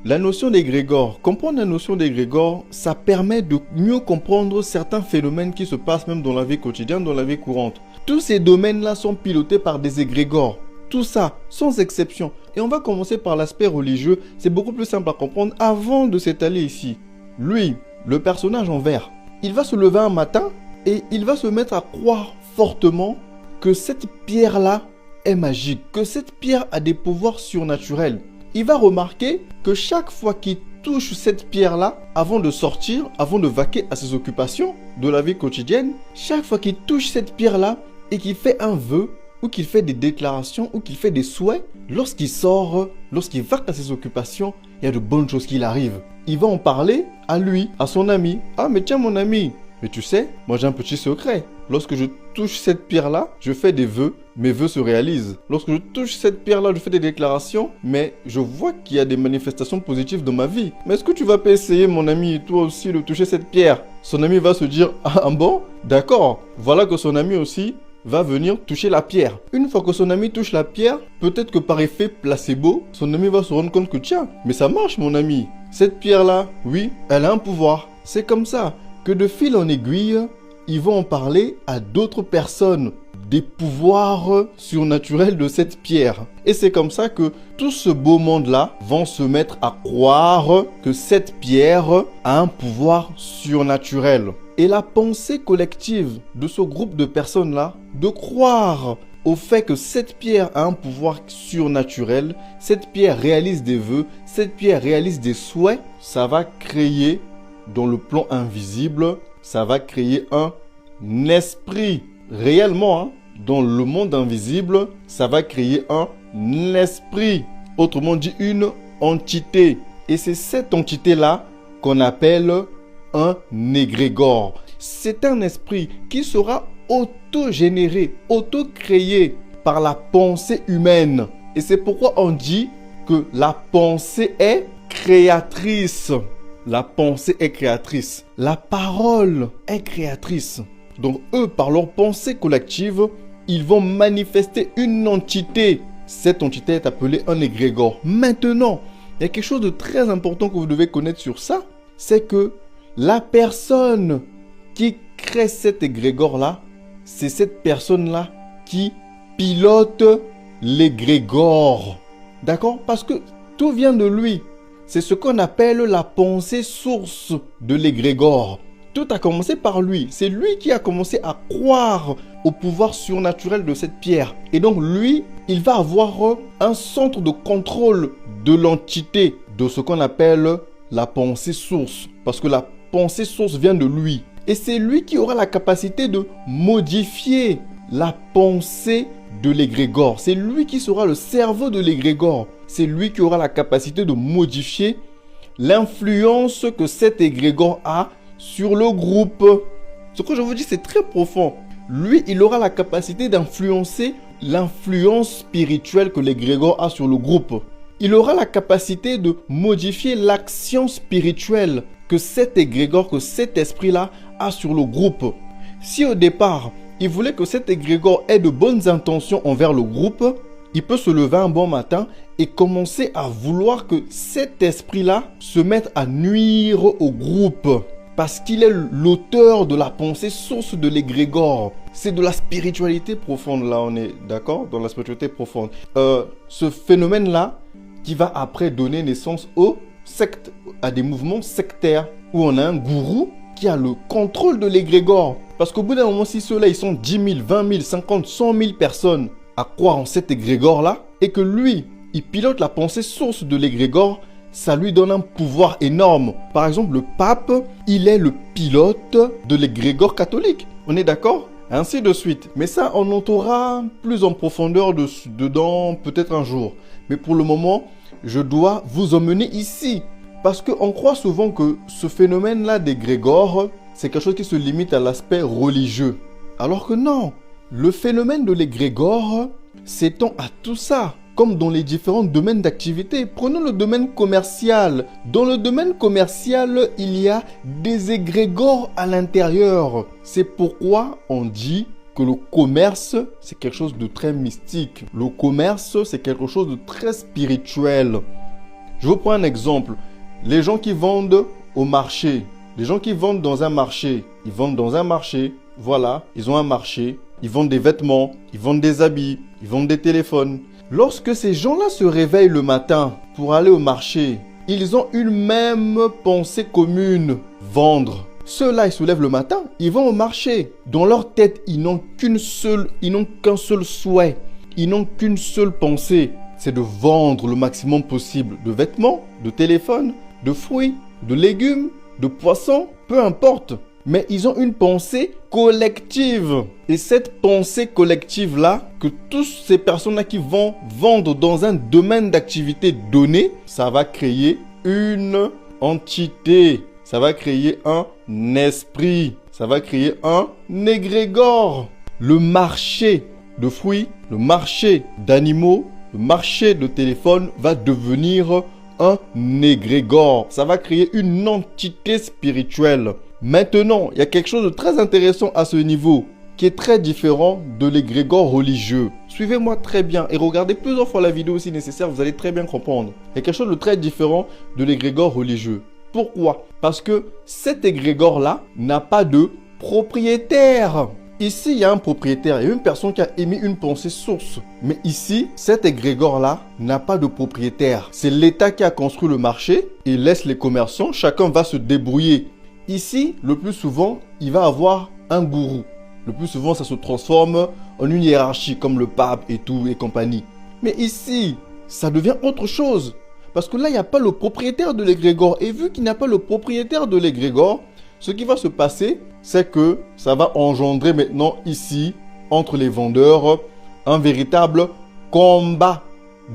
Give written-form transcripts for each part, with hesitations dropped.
La notion d'égrégore. Comprendre la notion d'égrégore, ça permet de mieux comprendre certains phénomènes qui se passent même dans la vie quotidienne, dans la vie courante. Tous ces domaines-là sont pilotés par des égrégores. Tout ça, sans exception. Et on va commencer par l'aspect religieux. C'est beaucoup plus simple à comprendre avant de s'étaler ici. Lui, le personnage en vert, il va se lever un matin et il va se mettre à croire fortement que cette pierre-là est magique, que cette pierre a des pouvoirs surnaturels. Il va remarquer que chaque fois qu'il touche cette pierre-là, avant de sortir, avant de vaquer à ses occupations de la vie quotidienne, chaque fois qu'il touche cette pierre-là et qu'il fait un vœu, ou qu'il fait des déclarations, ou qu'il fait des souhaits, lorsqu'il sort, lorsqu'il vaque à ses occupations, il y a de bonnes choses qui arrivent. Il va en parler à lui, à son ami. Ah mais tiens mon ami, mais tu sais, moi j'ai un petit secret. Lorsque je touche cette pierre-là, je fais des vœux, mes vœux se réalisent. Lorsque je touche cette pierre-là, je fais des déclarations, mais je vois qu'il y a des manifestations positives dans ma vie. Mais est-ce que tu vas pas essayer, mon ami, toi aussi, de toucher cette pierre? Son ami va se dire, ah bon? D'accord. Voilà que son ami aussi va venir toucher la pierre. Une fois que son ami touche la pierre, peut-être que par effet placebo, son ami va se rendre compte que tiens, mais ça marche mon ami. Cette pierre-là, oui, elle a un pouvoir. C'est comme ça que de fil en aiguille, ils vont en parler à d'autres personnes des pouvoirs surnaturels de cette pierre. Et c'est comme ça que tout ce beau monde-là vont se mettre à croire que cette pierre a un pouvoir surnaturel. Et la pensée collective de ce groupe de personnes-là, de croire au fait que cette pierre a un pouvoir surnaturel, cette pierre réalise des vœux, cette pierre réalise des souhaits, ça va créer, dans le plan invisible, ça va créer un esprit. Réellement, hein, dans le monde invisible, ça va créer un esprit. Autrement dit, une entité. Et c'est cette entité-là qu'on appelle un égrégore. C'est un esprit qui sera auto-généré, auto-créé par la pensée humaine. Et c'est pourquoi on dit que la pensée est créatrice. La pensée est créatrice. La parole est créatrice. Donc eux, par leur pensée collective, ils vont manifester une entité. Cette entité est appelée un égrégore. Maintenant, il y a quelque chose de très important que vous devez connaître sur ça. C'est que la personne qui crée cet égrégore-là, c'est cette personne-là qui pilote l'égrégore. D'accord? Parce que tout vient de lui. C'est ce qu'on appelle la pensée source de l'égrégore. Tout a commencé par lui. C'est lui qui a commencé à croire au pouvoir surnaturel de cette pierre. Et donc lui, il va avoir un centre de contrôle de l'entité, de ce qu'on appelle la pensée source. Parce que la pensée source vient de lui. Et c'est lui qui aura la capacité de modifier la pensée de l'égrégore. C'est lui qui sera le cerveau de l'égrégore. C'est lui qui aura la capacité de modifier l'influence que cet égrégore a sur le groupe. Ce que je vous dis, c'est très profond. Lui, il aura la capacité d'influencer l'influence spirituelle que l'égrégore a sur le groupe. Il aura la capacité de modifier l'action spirituelle que cet égrégore, que cet esprit-là a sur le groupe. Si au départ, il voulait que cet égrégore ait de bonnes intentions envers le groupe, il peut se lever un bon matin et commencer à vouloir que cet esprit-là se mette à nuire au groupe. Parce qu'il est l'auteur de la pensée source de l'égrégore. C'est de la spiritualité profonde, là on est d'accord? Dans la spiritualité profonde. Ce phénomène-là qui va après donner naissance aux sectes, à des mouvements sectaires, où on a un gourou qui a le contrôle de l'égrégore. Parce qu'au bout d'un moment, si ceux-là, ils sont 10 000, 20 000, 50, 100 000 personnes à croire en cet égrégore-là, et que lui, il pilote la pensée source de l'égrégore, ça lui donne un pouvoir énorme. Par exemple, le pape, il est le pilote de l'égrégore catholique. On est d'accord? Ainsi de suite. Mais ça, on entrera plus en profondeur dedans peut-être un jour. Mais pour le moment, je dois vous emmener ici. Parce qu'on croit souvent que ce phénomène-là d'égrégore, c'est quelque chose qui se limite à l'aspect religieux. Alors que non, le phénomène de l'égrégore s'étend à tout ça. Comme dans les différents domaines d'activité. Prenons le domaine commercial. Dans le domaine commercial, il y a des égrégores à l'intérieur. C'est pourquoi on dit que le commerce, c'est quelque chose de très mystique. Le commerce, c'est quelque chose de très spirituel. Je vous prends un exemple. Les gens qui vendent au marché, les gens qui vendent dans un marché, ils vendent dans un marché, voilà, ils ont un marché, ils vendent des vêtements, ils vendent des habits, ils vendent des téléphones. Lorsque ces gens-là se réveillent le matin pour aller au marché, ils ont une même pensée commune, vendre. Ceux-là, ils se lèvent le matin, ils vont au marché. Dans leur tête, ils n'ont qu'un seul souhait, ils n'ont qu'une seule pensée, c'est de vendre le maximum possible de vêtements, de téléphones, de fruits, de légumes, de poissons, peu importe. Mais ils ont une pensée collective. Et cette pensée collective-là, que toutes ces personnes-là qui vont vendre dans un domaine d'activité donné, ça va créer une entité. Ça va créer un esprit. Ça va créer un égrégore. Le marché de fruits, le marché d'animaux, le marché de téléphone va devenir un égrégore. Ça va créer une entité spirituelle. Maintenant, il y a quelque chose de très intéressant à ce niveau qui est très différent de l'égrégore religieux. Suivez-moi très bien et regardez plusieurs fois la vidéo si nécessaire, vous allez très bien comprendre. Il y a quelque chose de très différent de l'égrégore religieux. Pourquoi? Parce que cet égrégore-là n'a pas de propriétaire. Ici, il y a un propriétaire, il y a une personne qui a émis une pensée source. Mais ici, cet égrégore-là n'a pas de propriétaire. C'est l'État qui a construit le marché et laisse les commerçants, chacun va se débrouiller. Ici, le plus souvent, il va avoir un gourou. Le plus souvent, ça se transforme en une hiérarchie comme le pape et tout et compagnie. Mais ici, ça devient autre chose. Parce que là, il n'y a pas le propriétaire de l'égrégore. Et vu qu'il n'y a pas le propriétaire de l'égrégore, ce qui va se passer, c'est que ça va engendrer maintenant ici, entre les vendeurs, un véritable combat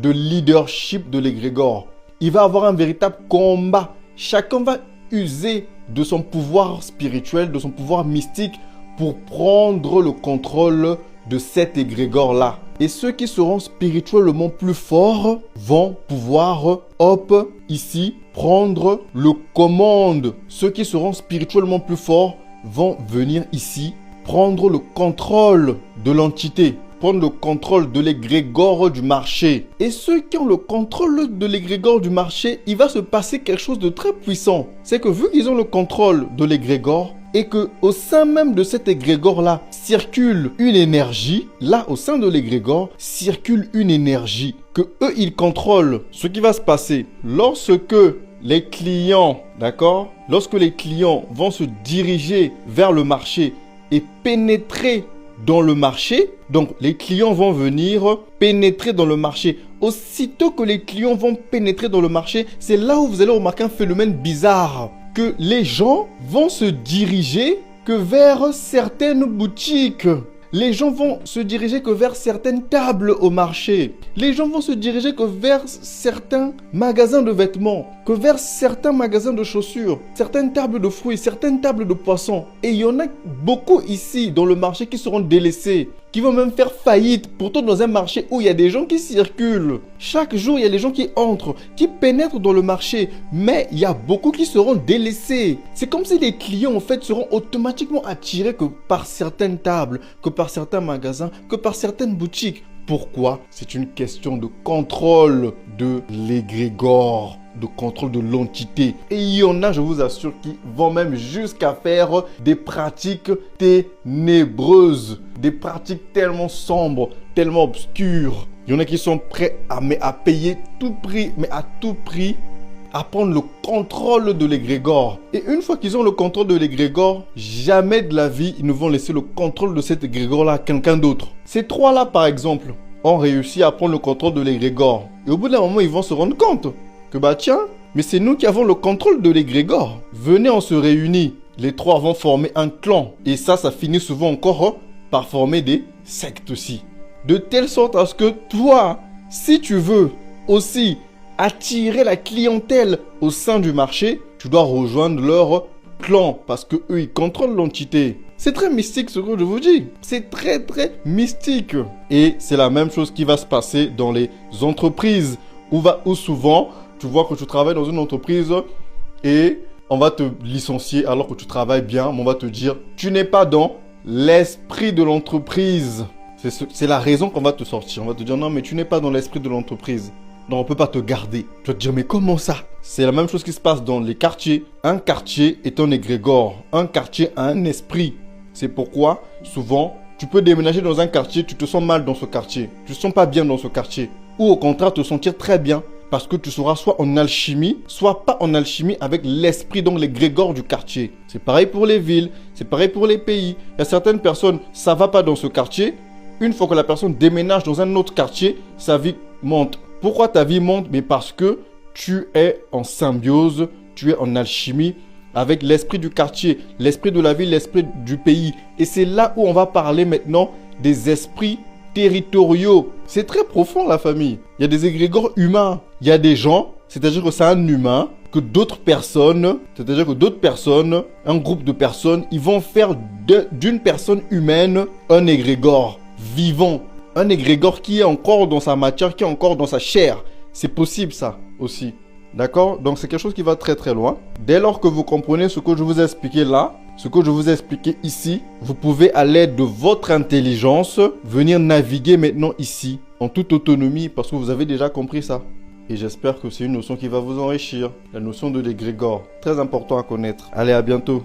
de leadership de l'égrégore. Il va avoir un véritable combat. Chacun va user de son pouvoir spirituel, de son pouvoir mystique pour prendre le contrôle de cet égrégore-là. Et ceux qui seront spirituellement plus forts vont pouvoir, hop, ici, prendre le commande. Ceux qui seront spirituellement plus forts vont venir ici, prendre le contrôle de l'entité, prendre le contrôle de l'égrégore du marché. Et ceux qui ont le contrôle de l'égrégore du marché, il va se passer quelque chose de très puissant. C'est que vu qu'ils ont le contrôle de l'égrégore, et que au sein même de cet égrégore-là circule une énergie, là au sein de l'égrégore circule une énergie que eux ils contrôlent. Ce qui va se passer lorsque les clients, d'accord, lorsque les clients vont se diriger vers le marché et pénétrer dans le marché, donc les clients vont venir pénétrer dans le marché. Aussitôt que les clients vont pénétrer dans le marché, c'est là où vous allez remarquer un phénomène bizarre. Que les gens vont se diriger que vers certaines boutiques. Les gens vont se diriger que vers certaines tables au marché. Les gens vont se diriger que vers certains magasins de vêtements, que vers certains magasins de chaussures, certaines tables de fruits, certaines tables de poissons. Et il y en a beaucoup ici dans le marché qui seront délaissés, qui vont même faire faillite. Pourtant dans un marché où il y a des gens qui circulent. Chaque jour, il y a des gens qui entrent, qui pénètrent dans le marché. Mais il y a beaucoup qui seront délaissés. C'est comme si les clients en fait seront automatiquement attirés que par certaines tables, que par certains magasins, que par certaines boutiques. Pourquoi? C'est une question de contrôle de l'égrégore, de contrôle de l'entité. Et il y en a, je vous assure, qui vont même jusqu'à faire des pratiques ténébreuses, des pratiques tellement sombres, tellement obscures. Il y en a qui sont prêts à payer tout prix, mais à tout prix, à prendre le contrôle de l'égrégore. Et une fois qu'ils ont le contrôle de l'égrégore, jamais de la vie, ils ne vont laisser le contrôle de cet égrégore-là à quelqu'un d'autre. Ces trois-là, par exemple, ont réussi à prendre le contrôle de l'égrégore. Et au bout d'un moment, ils vont se rendre compte que bah tiens, mais c'est nous qui avons le contrôle de l'égrégore. Venez, on se réunit. Les trois vont former un clan. Et ça finit souvent encore par former des sectes aussi. De telle sorte à ce que toi, si tu veux aussi attirer la clientèle au sein du marché, tu dois rejoindre leur clan parce que eux ils contrôlent l'entité. C'est très mystique ce que je vous dis. C'est très mystique. Et c'est la même chose qui va se passer dans les entreprises où souvent tu vois que tu travailles dans une entreprise et on va te licencier alors que tu travailles bien, mais on va te dire tu n'es pas dans l'esprit de l'entreprise. C'est la raison qu'on va te sortir. On va te dire non mais tu n'es pas dans l'esprit de l'entreprise. Donc on ne peut pas te garder. Tu vas te dire, mais comment ça? C'est la même chose qui se passe dans les quartiers. Un quartier est un égrégore. Un quartier a un esprit. C'est pourquoi, souvent, tu peux déménager dans un quartier, tu te sens mal dans ce quartier. Tu ne te sens pas bien dans ce quartier. Ou au contraire, te sentir très bien. Parce que tu seras soit en alchimie, soit pas en alchimie avec l'esprit, donc l'égrégore du quartier. C'est pareil pour les villes, c'est pareil pour les pays. Il y a certaines personnes, ça va pas dans ce quartier. Une fois que la personne déménage dans un autre quartier, sa vie monte. Pourquoi ta vie monte? Mais parce que tu es en symbiose, tu es en alchimie avec l'esprit du quartier, l'esprit de la ville, l'esprit du pays. Et c'est là où on va parler maintenant des esprits territoriaux. C'est très profond la famille. Il y a des égrégores humains. Il y a des gens, c'est-à-dire que c'est un humain, que d'autres personnes, c'est-à-dire que d'autres personnes, un groupe de personnes, ils vont faire d'une personne humaine un égrégore vivant. Un égrégore qui est encore dans sa matière, qui est encore dans sa chair. C'est possible ça aussi. D'accord? Donc c'est quelque chose qui va très très loin. Dès lors que vous comprenez ce que je vous ai expliqué là, ce que je vous ai expliqué ici, vous pouvez à l'aide de votre intelligence venir naviguer maintenant ici en toute autonomie parce que vous avez déjà compris ça. Et j'espère que c'est une notion qui va vous enrichir. La notion de l'égrégore, très important à connaître. Allez, à bientôt.